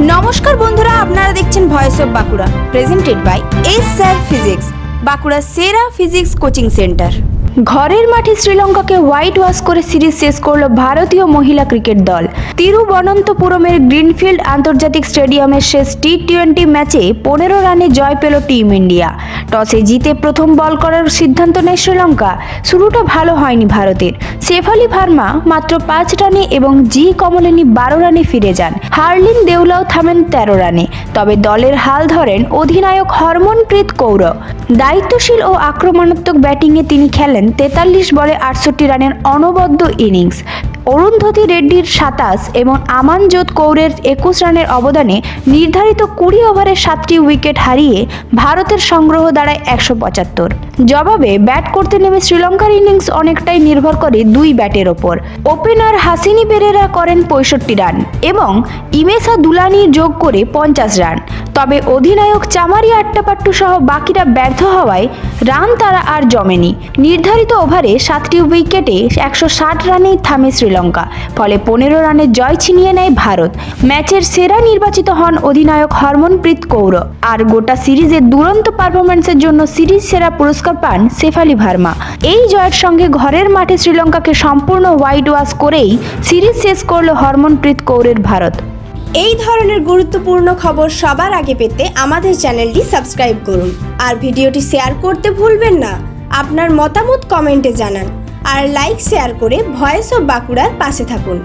নমস্কার বন্ধুরা, আপনারা দেখছেন voice of Bankura, presented by S sir physics, Bankura সেরা ফিজিক্স কোচিং সেন্টার। ঘরের মাঠে শ্রীলঙ্কাকে হোয়াইট ওয়াশ করে সিরিজ শেষ করল ভারতীয় মহিলা ক্রিকেট দল। তিরুবনন্তপুরমের গ্রিনফিল্ড আন্তর্জাতিক স্টেডিয়ামের শেষ টি-20 ম্যাচে 15 রানে জয় পেল টিম ইন্ডিয়া। টসে জিতে প্রথম বল করার সিদ্ধান্ত নেয় শ্রীলঙ্কা। শুরুটা ভালো হয়নি ভারতের। শেফালি ভার্মা মাত্র 5 রানে এবং জি কমলিনী 12 রানে ফিরে যান। হার্লিন দেউলাও থামেন 13 রানে। তবে দলের হাল ধরেন অধিনায়ক হরমনপ্রীত কৌর। দায়িত্বশীল ও আক্রমণাত্মক ব্যাটিংয়ে তিনি খেলেন 43 বলে 68 রানের অনবদ্য ইনিংস। অরুন্ধতী রেড্ডির 27 এবং আমানজোত কৌরের 21 রানের অবদানে নির্ধারিত 20 ওভারে 7টি উইকেট হারিয়ে ভারতের সংগ্রহ দাঁড়ায় 175। জবাবে ব্যাট করতে নেমে শ্রীলঙ্কার ইনিংস অনেকটাই নির্ভর করে দুই ব্যাটের ওপর। ওপেনার হাসিনী পেরেরা করেন 65 রান এবং ইমেসা দুলানি যোগ করে 50 রান। তবে অধিনায়ক চামারি আট্টাপাট্টু সহ বাকিরা ব্যর্থ হওয়ায় রান তারা আর জমেনি। নির্ধারিত ওভারে 7টি উইকেটে 160 রানেই থামে শ্রীলঙ্কা। ফলে 15 রানের জয় ছিনিয়ে নেয় ভারত। ম্যাচের সেরা নির্বাচিত হন অধিনায়ক হরমনপ্রীত কৌর। আর গোটা সিরিজের দুরন্ত পারফরম্যান্সের জন্য সিরিজ সেরা পুরস্কার পান শেফালি ভার্মা। এই জয়ের সঙ্গে ঘরের মাঠে শ্রীলঙ্কাকে সম্পূর্ণ হোয়াইট ওয়াশ করেই সিরিজ শেষ করল হরমনপ্রীত কৌরের ভারত। এই ধরনের গুরুত্বপূর্ণ খবর সবার আগে পেতে আমাদের চ্যানেলটি সাবস্ক্রাইব করুন আর ভিডিওটি শেয়ার করতে ভুলবেন না। আপনার মতামত কমেন্টে জানান আর লাইক শেয়ার করে ভয়েস অফ বাঁকুড়ার পাশে থাকুন।